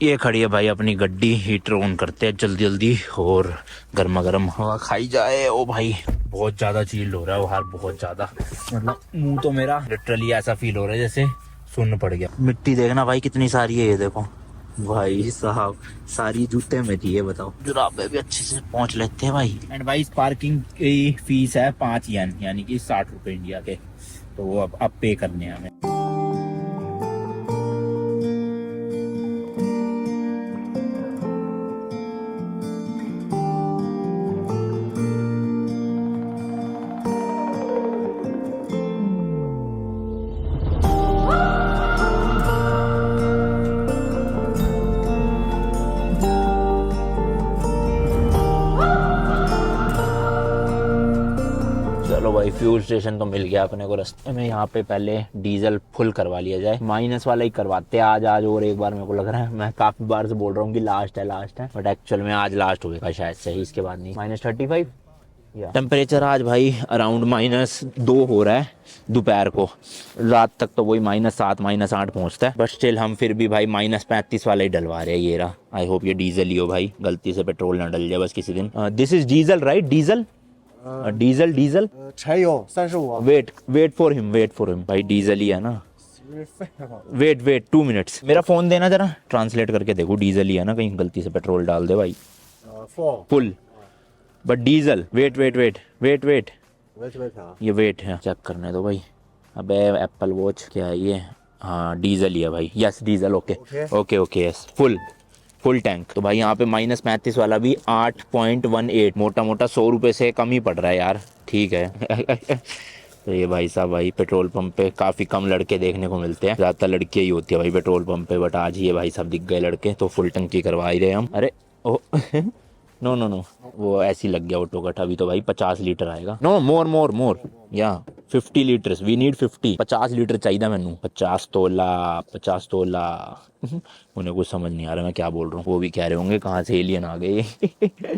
ये खड़ी है भाई अपनी गड्डी, हीटर ऑन करते हैं जल्दी जल्दी और गर्मा गर्म हवा खाई जाए। ओ भाई बहुत ज्यादा चिल्ड हो रहा है बाहर, बहुत ज्यादा, मतलब मुंह तो मेरा लिटरली ऐसा फील हो रहा है जैसे सुन्न पड़ गया। मिट्टी देखना भाई कितनी सारी है, ये देखो भाई साहब, सारी जूते में थी। ये बताओ, जुराबे भी अच्छे से पहुंच लेते हैं भाई। एंड भाई इस पार्किंग की फीस है 5 येन, यानी कि 60 रुपए इंडिया के, तो वो अब पे करने हैं हमें। चलो भाई फ्यूल स्टेशन तो मिल गया अपने को रास्ते में। यहाँ पे पहले डीजल फुल करवा लिया जाए, माइनस वाला ही करवाते हैं आज और एक बार। मेरे को लग रहा है, मैं काफी बार से बोल रहा हूँ कि लास्ट है, बट एक्चुअल में आज लास्ट होगा शायद से ही, इसके बाद नहीं। -35 टेम्परेचर आज भाई, अराउंड -2 हो रहा है दोपहर को। रात तक तो वही -7 -8 पहुंचता है, बट स्टिल हम फिर भी भाई -35 वाला ही डलवा रहे हैं। ये रहा, आई होप ये डीजल ही हो भाई, गलती से पेट्रोल ना डल जाए बस किसी दिन। This is diesel right? Diesel diesel 柴油35。वेट फॉर हिम भाई, डीजल ही है ना। वेट 2 मिनट्स, मेरा फोन देना जरा, ट्रांसलेट करके देखो। डीजल ही है ना, कहीं गलती से पेट्रोल डाल दे भाई। Full but diesel. वेट ये वेट है, चेक करने दो भाई। अबे एप्पल वॉच क्या है ये? हाँ डीजल ही है भाई, yes diesel. Okay yes, full tank. तो भाई यहाँ पे -35 वाला भी 8.18, मोटा मोटा 100 रुपये से कम ही पड़ रहा है यार, ठीक है। तो ये भाई साहब, भाई पेट्रोल पंप पे काफ़ी कम लड़के देखने को मिलते हैं, ज़्यादातर लड़कियाँ ही होती है भाई पेट्रोल पंप पे, बट आज ये भाई साहब दिख गए लड़के, तो फुल टंकी करवा ही रहे हम। अरे ओ नो वो ऐसी लग गया ऑटो कट। अभी तो भाई 50 लीटर आएगा। नो मोर या 50 लीटर्स, वी नीड 50 लीटर चाहिए मैनू। 50 तोला उन्हें कुछ समझ नहीं आ रहा मैं क्या बोल रहा हूँ, वो भी कह रहे होंगे कहाँ से एलियन आ गए।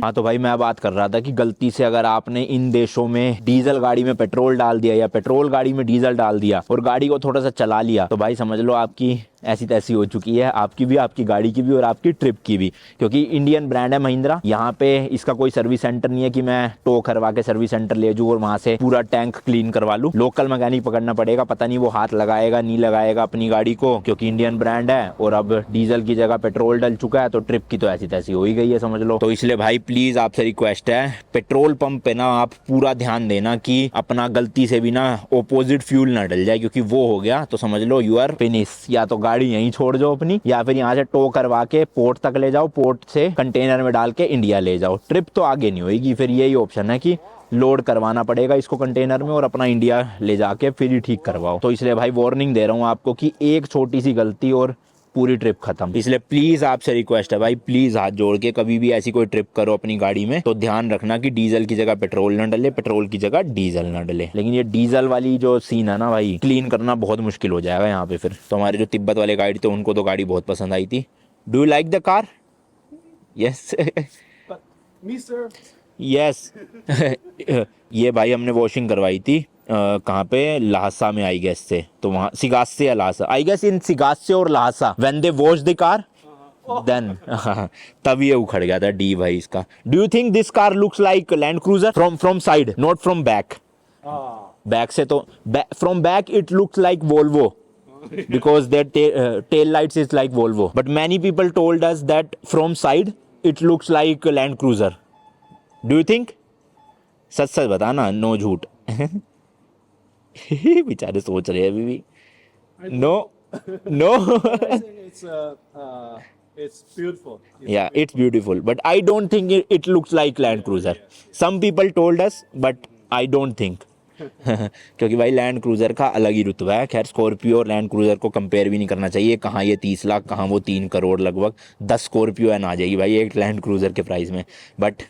हाँ तो भाई मैं बात कर रहा था कि गलती से अगर आपने इन देशों में डीजल गाड़ी में पेट्रोल डाल दिया या पेट्रोल गाड़ी में डीजल डाल दिया और गाड़ी को थोड़ा सा चला लिया, तो भाई समझ लो आपकी ऐसी तैसी हो चुकी है, आपकी भी, आपकी गाड़ी की भी और आपकी ट्रिप की भी। क्योंकि इंडियन ब्रांड है महिंद्रा, यहाँ पे इसका कोई सर्विस सेंटर नहीं है कि मैं टो करवा के सर्विस सेंटर ले जाऊँ और वहां से पूरा टैंक क्लीन करवा लूँ। लोकल मैकेनिक पकड़ना पड़ेगा, पता नहीं वो हाथ लगाएगा नहीं लगाएगा अपनी गाड़ी को, क्योंकि इंडियन ब्रांड है। और अब डीजल की जगह पेट्रोल डल चुका है, तो ट्रिप की तो ऐसी तैसी हो ही गई है समझ लो। तो इसलिए भाई प्लीज आपसे रिक्वेस्ट है, पेट्रोल पंप पे ना आप पूरा ध्यान देना कि अपना गलती से भी ना ऑपोजिट फ्यूल ना डल जाए, क्योंकि वो हो गया तो समझ लो यू आर फिनिश। या तो गाड़ी यहीं छोड़ जाओ अपनी, या फिर यहाँ से टो करवा के पोर्ट तक ले जाओ, पोर्ट से कंटेनर में डाल के इंडिया ले जाओ। ट्रिप तो आगे नहीं होगी, फिर यही ऑप्शन है कि लोड करवाना पड़ेगा इसको कंटेनर में और अपना इंडिया ले जाके फिर ही ठीक करवाओ। तो इसलिए भाई वार्निंग दे रहा हूँ आपको कि एक छोटी सी गलती और पूरी ट्रिप खत्म। इसलिए प्लीज आपसे रिक्वेस्ट है भाई, प्लीज हाथ जोड़ के कभी भी ऐसी कोई ट्रिप करो अपनी गाड़ी में तो ध्यान रखना कि डीजल की जगह पेट्रोल ना डले, पेट्रोल की जगह डीजल ना डले। लेकिन ये डीजल वाली जो सीन है ना भाई, क्लीन करना बहुत मुश्किल हो जाएगा यहाँ पे फिर। तो हमारे जो तिब्बत वाले गाइड थे उनको तो गाड़ी बहुत पसंद आई थी। Do you like the car? Yes yes. ये भाई हमने वॉशिंग करवाई थी कहाँ पे, लहासा में आई गेस से, तो वहाँ सिगासे या Lhasa, I guess in Shigatse और Lhasa when they wash the car then तब ये उखड़ गया था डी भाई इसका। Do you think this car looks like Land Cruiser from side, not from back? Back से तो from back it looks like Volvo because their tail lights is like Volvo, but many people told us that from side it looks like Land Cruiser. Do you think? सच सच बताना, no झूठ। बेचारे सोच रहे हैं अभी भी। No It's beautiful. Yeah, it's beautiful, but I don't think it looks like Land Cruiser. Some people told us, but I don't think. क्योंकि भाई लैंड क्रूजर का अलग ही रुतबा है। खैर स्कॉर्पियो और लैंड क्रूजर को कंपेयर भी नहीं करना चाहिए, कहाँ ये 30 लाख, कहाँ वो 3 करोड़, लगभग 10 स्कॉर्पियो एन आ जाएगी भाई एक लैंड क्रूजर के प्राइस में। बट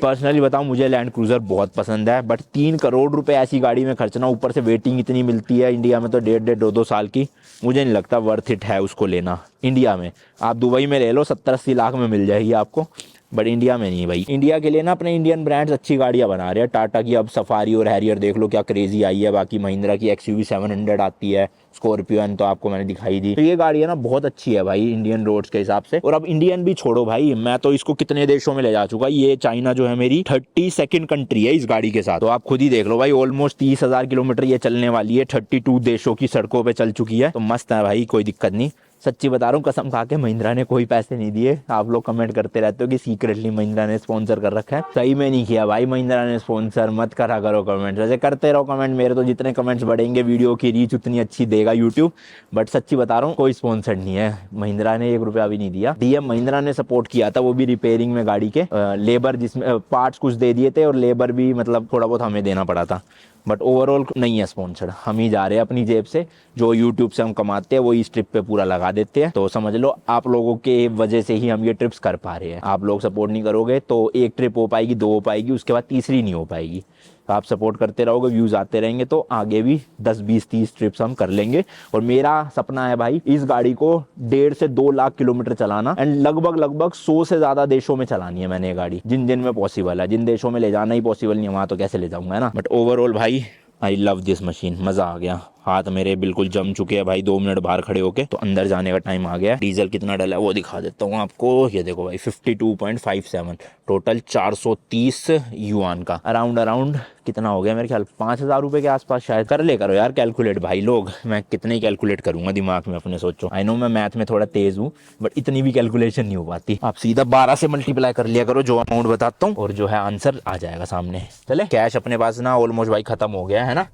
पर्सनली बताऊं, मुझे लैंड क्रूजर बहुत पसंद है, बट 3 करोड़ रुपए ऐसी गाड़ी में खर्चना, ऊपर से वेटिंग इतनी मिलती है इंडिया में तो 1.5-2 साल की, मुझे नहीं लगता वर्थ इट है उसको लेना। इंडिया में आप दुबई में ले लो 70-80 लाख में मिल जाएगी आपको, बट इंडिया में नहीं है भाई। इंडिया के लिए ना अपने इंडियन ब्रांड्स अच्छी गाड़ियां बना रहे हैं। टाटा की अब सफारी और हैरियर देख लो क्या क्रेजी आई है। बाकी महिंद्रा की XUV 700 आती है, स्कॉर्पियन तो आपको मैंने दिखाई दी। तो ये गाड़ी है ना बहुत अच्छी है भाई इंडियन रोड्स के हिसाब से। और अब इंडियन भी छोड़ो भाई, मैं तो इसको कितने देशों में ले जा चुका। ये चाइना जो है मेरी 32nd कंट्री है इस गाड़ी के साथ। तो आप खुद ही देख लो भाई, ऑलमोस्ट 30,000 किलोमीटर ये चलने वाली है। 32 देशों की सड़कों पे चल चुकी है। तो मस्त है भाई, कोई दिक्कत नहीं। सच्ची बता रहा हूँ, कसम खा के महिंद्रा ने कोई पैसे नहीं दिए। आप लोग कमेंट करते रहते हो कि सीक्रेटली महिंद्रा ने स्पॉन्सर कर रखा है, सही में नहीं किया भाई महिंद्रा ने स्पॉन्सर। मत करा करो कमेंट, वैसे करते रहो कमेंट। मेरे तो जितने कमेंट्स बढ़ेंगे वीडियो की रीच उतनी अच्छी देगा यूट्यूब। बट सच्ची बता रहा हूँ कोई स्पॉन्सर नहीं है, महिंद्रा ने 1 रुपया भी नहीं दिया। DM महिंद्रा ने सपोर्ट किया था, वो भी रिपेयरिंग में गाड़ी के। लेबर जिसमें पार्ट्स कुछ दे दिए थे और लेबर भी मतलब थोड़ा बहुत हमें देना पड़ा था। बट ओवरऑल नहीं है स्पॉन्सर्ड, हम ही जा रहे हैं अपनी जेब से। जो यूट्यूब से हम कमाते हैं वो इस ट्रिप पे पूरा लगा देते हैं। तो समझ लो आप लोगों के वजह से ही हम ये ट्रिप्स कर पा रहे हैं। आप लोग सपोर्ट नहीं करोगे तो एक ट्रिप हो पाएगी, 2 हो पाएगी, उसके बाद तीसरी नहीं हो पाएगी। तो आप सपोर्ट करते रहोगे, व्यूज़ आते रहेंगे, तो आगे भी 10, 20, 30 ट्रिप्स हम कर लेंगे। और मेरा सपना है भाई इस गाड़ी को 1.5 से 2 लाख किलोमीटर चलाना एंड लगभग 100 से ज़्यादा देशों में चलानी है मैंने ये गाड़ी, जिन जिन में पॉसिबल है। जिन देशों में ले जाना ही पॉसिबल नहीं है वहाँ तो कैसे ले जाऊँगा, है ना। बट ओवरऑल भाई आई लव दिस मशीन, मज़ा आ गया। हाथ मेरे बिल्कुल जम चुके हैं भाई 2 मिनट बाहर खड़े होके। तो अंदर जाने का टाइम आ गया। डीजल कितना डला है वो दिखा देता हूँ आपको। ये देखो भाई 52.57, टोटल 430 युआन का। अराउंड कितना हो गया मेरे ख्याल 5,000 रुपये के आसपास शायद। कर ले करो यार कैलकुलेट भाई लोग, मैं कितने ही कैलकुलेट करूंगा दिमाग में अपने। सोचो आई नो मैं मैथ में थोड़ा तेज हूँ, बट इतनी भी कैलकुलेशन नहीं हो पाती। आप सीधा 12 से मल्टीप्लाई कर लिया करो जो अमाउंट बताता हूँ, और जो है आंसर आ जाएगा सामने। चले, कैश अपने पास ना ऑलमोस्ट भाई खत्म हो गया है ना,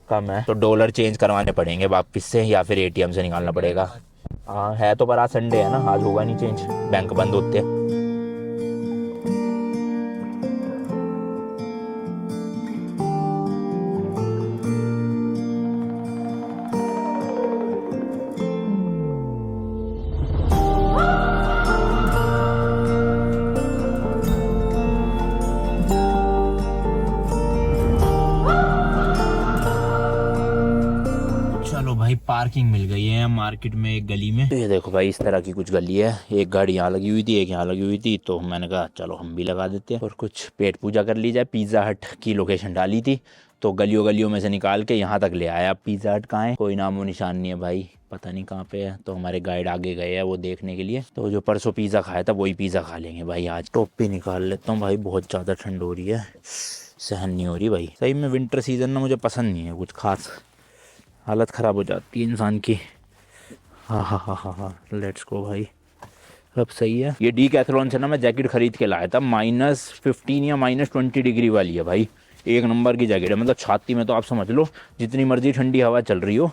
कम है। तो डॉलर चेंज करवाने पड़ेंगे वापस से, या फिर ATM से निकालना पड़ेगा। हाँ है तो, पर आज संडे है ना, आज होगा नहीं चेंज, बैंक बंद होते हैं। पार्किंग मिल गई है मार्केट में एक गली में। तो ये देखो भाई इस तरह की कुछ गली है। एक गाड़ी यहाँ लगी हुई थी, एक यहाँ लगी हुई थी, तो मैंने कहा चलो हम भी लगा देते हैं और कुछ पेट पूजा कर ली जाए। पिज़्ज़ा हट की लोकेशन डाली थी तो गलियों में से निकाल के यहाँ तक ले आया। पिज़्ज़ा हट कहाँ है, कोई नामो निशान नहीं है भाई, पता नहीं कहाँ पे है। तो हमारे गाइड आगे गए हैं वो देखने के लिए। तो जो परसों पिज़्ज़ा खाया था वही पिज़्ज़ा खा लेंगे भाई आज। टोपी निकाल लेता हूँ भाई, बहुत ज़्यादा ठंड हो रही है, सहन नहीं हो रही भाई। सही में विंटर सीजन ना मुझे पसंद नहीं है कुछ खास, हालत ख़राब हो जाती है इंसान की। हाँ, लेट्स गो भाई, अब सही है। ये डीकैथलॉन से ना मैं जैकेट खरीद के लाया था, -15 या -20 डिग्री वाली है भाई। एक नंबर की जैकेट है, मतलब छाती में तो आप समझ लो जितनी मर्जी ठंडी हवा चल रही हो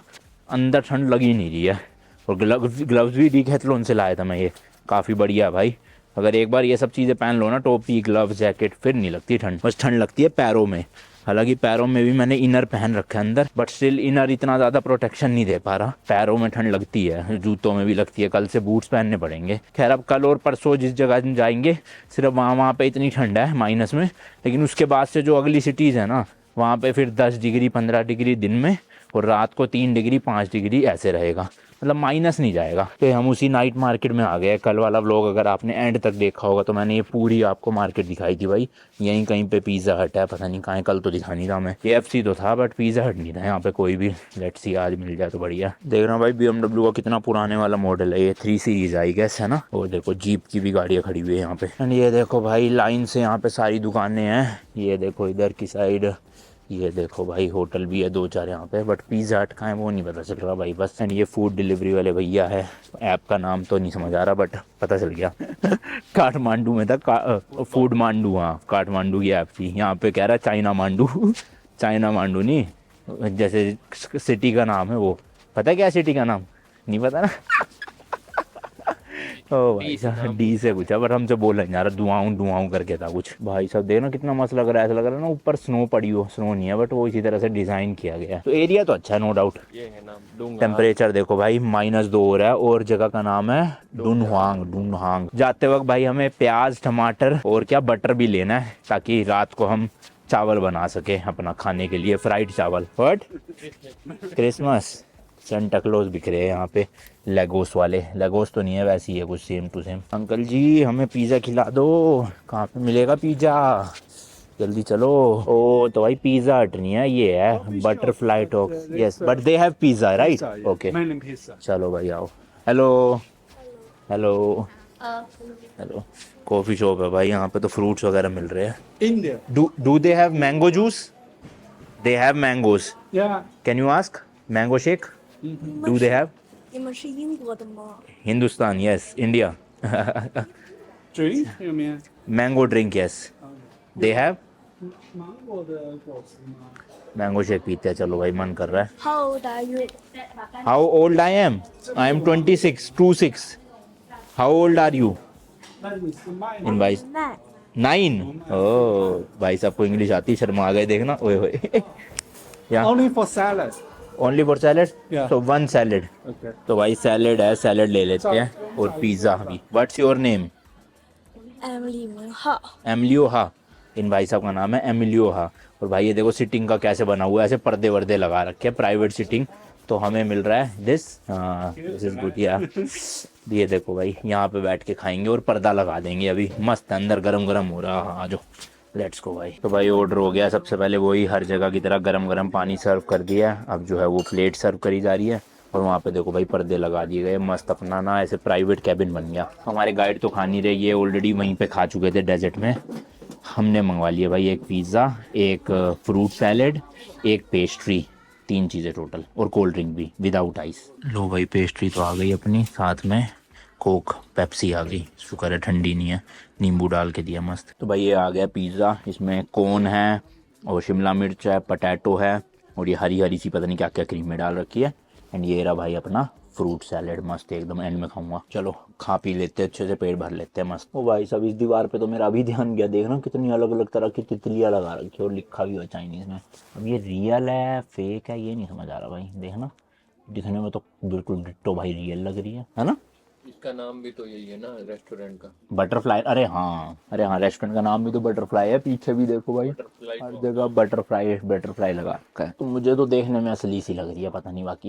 अंदर ठंड लग ही नहीं रही है। और ग्लव्स भी डीकैथलॉन से लाया था मैं, ये काफ़ी बढ़िया भाई। अगर एक बार ये सब चीज़ें पहन लो ना, टोपी ग्लव्स जैकेट, फिर नहीं लगती ठंड। बस ठंड लगती है पैरों में। हालांकि पैरों में भी मैंने इनर पहन रखा है अंदर, बट स्टिल इनर इतना ज़्यादा प्रोटेक्शन नहीं दे पा रहा। पैरों में ठंड लगती है, जूतों में भी लगती है। कल से बूट्स पहनने पड़ेंगे। खैर अब कल और परसों जिस जगह जाएंगे सिर्फ वहाँ पे इतनी ठंड है माइनस में, लेकिन उसके बाद से जो अगली सिटीज़ है ना वहाँ पे फिर 10 डिग्री 15 डिग्री दिन में, और रात को 3 डिग्री 5 डिग्री ऐसे रहेगा, मतलब माइनस नहीं जाएगा। तो हम उसी नाइट मार्केट में आ गए। कल वाला व्लॉग अगर आपने एंड तक देखा होगा तो मैंने ये पूरी आपको मार्केट दिखाई थी भाई। यहीं कहीं पे पिज़्ज़ा हट है, पता नहीं कहाँ है, कल तो दिखा नहीं था मैं। KFC तो था बट पिज़्ज़ा हट नहीं था यहाँ पे कोई भी। लेट्स सी आज मिल जाए तो बढ़िया। देख रहा हूँ भाई BMW का कितना पुराने वाला मॉडल है ये, 3 सीरीज आई गैस है ना। और देखो जीप की भी गाड़ियाँ खड़ी हुई है यहाँ पे। एंड ये देखो भाई लाइन से यहाँ पे सारी दुकानें हैं। ये देखो इधर की साइड, ये देखो भाई होटल भी है 2-4 यहाँ पे, बट पिज़्ज़ा हट कहाँ है वो नहीं पता चल रहा भाई बस। एंड ये फूड डिलीवरी वाले भैया है, ऐप का नाम तो नहीं समझ आ रहा बट पता चल गया काठमांडू में था, फूड मांडू, हाँ काठमांडू की ऐप थी। यहाँ पे कह रहा है चाइना मांडू चाइना मांडू नहीं, जैसे सिटी का नाम है वो। पता है क्या सिटी का नाम, नहीं पता ना ओ भाई साहब डी से कुछ है, बट हमसे बोल रहे यार दुआऊं करके था कुछ। भाई साहब देखना कितना मस्त लग रहा है, ऐसा लग रहा है ना ऊपर स्नो पड़ी हो। स्नो नहीं है बट वो इसी तरह से डिजाइन किया गया है। तो एरिया तो अच्छा है नो डाउट। टेम्परेचर देखो भाई -2 हो रहा है, और जगह का नाम है डुनहांग। जाते वक्त भाई हमें प्याज टमाटर और क्या बटर भी लेना है, ताकि रात को हम चावल बना सके अपना खाने के लिए, फ्राइड चावल। व्हाट क्रिसमस, सेंटा क्लॉज बिख रहे हैं यहाँ पे। लेगोस वाले, लेगोस तो नहीं है, वैसे ही है कुछ सेम टू सेम। अंकल जी हमें पिज़्ज़ा खिला दो, कहाँ पे मिलेगा पिज़्ज़ा, जल्दी चलो। ओ तो भाई पिज़्ज़ा हट नहीं है, ये है butterfly talks, yes but they have pizza right, Pizza, yeah. Okay Mainly pizza. चलो भाई आओ। Hello hello hello, coffee shop है भाई, यहाँ पे तो फ्रूट्स वगैरह मिल रहे हैं। India. Do they have mango juice, they have mangoes, Yeah. Can you ask mango shake, do they have 你们是英国的吗？ Hindustan, yes India Drink 有没有？ mango drink, yes they have 芒果的果汁吗？ mango shake पीते हैं, चलो भाई मन कर रहा है। How old are you? How old I am 26 26, how old are you 那你是卖 इन भाई 9. 9, ओ भाई साहब को इंग्लिश आती, शर्मा आ गए देखना, ओए होए या only for salad? Only for salad, Yeah. तो वन सैलेड, Okay. तो भाई सैलेड है, सैलेड ले लेते हैं और पिज़्ज़ा भी। What's your name? Emily 文浩。 Emilio हा, इन भाई साहब का नाम है एमिलियो हा। और भाई ये देखो सिटिंग का कैसे बना हुआ है, ऐसे पर्दे वर्दे लगा रखे हैं, प्राइवेट सिटिंग। तो हमें मिल रहा है दिस इज गुड या, ये देखो भाई यहाँ पे बैठ के खाएंगे और पर्दा लगा देंगे, अभी मस्त अंदर गरम गरम हो रहा, आ जाओ लेट्स गो भाई। तो भाई ऑर्डर हो गया, सबसे पहले वही हर जगह की तरह गरम गरम पानी सर्व कर दिया, अब जो है वो प्लेट सर्व करी जा रही है। और वहाँ पे देखो भाई पर्दे लगा दिए गए, मस्त अपना ना ऐसे प्राइवेट कैबिन बन गया। हमारे गाइड तो खा नहीं रहे, ये ऑलरेडी वहीं पे खा चुके थे डेजर्ट में। हमने मंगवा लिया भाई एक पिज़्ज़ा, एक फ्रूट सैलेड, एक पेस्ट्री, 3 चीज़ें टोटल, और कोल्ड ड्रिंक भी विदाउट आइस। लो भाई पेस्ट्री तो आ गई अपनी, साथ में कोक पेप्सी आ गई, शुक्र है ठंडी नहीं है, नींबू डाल के दिया मस्त। तो भाई ये आ गया पिज़्ज़ा, इसमें कोन है और शिमला मिर्च है, पटैटो है, और ये हरी हरी सी पता नहीं क्या क्या क्रीम में डाल रखी है। एंड ये रहा भाई अपना फ्रूट सैलेड, मस्त एकदम, एंड में खाऊंगा। चलो खा पी लेते हैं, अच्छे से पेट भर लेते हैं मस्त। ओ भाई सब इस दीवार पे तो मेरा अभी ध्यान गया, देखना कितनी अलग अलग तरह की तितलियाँ लगा रखी है, और लिखा भी हुआ चाइनीज़ में। अब ये रियल है फेक है ये नहीं समझ आ रहा भाई, देखना दिखने में तो बिल्कुल डिट्टो भाई रियल लग रही है ना। इसका नाम भी तो यही है ना रेस्टोरेंट का, बटरफ्लाई, अरे हाँ रेस्टोरेंट का नाम भी तो बटरफ्लाई है, पीछे भी देखो भाई हर जगह बटरफ्लाई बटरफ्लाई लगा रखा है। तो मुझे तो देखने में असली सी लग रही है, पता नहीं बाकी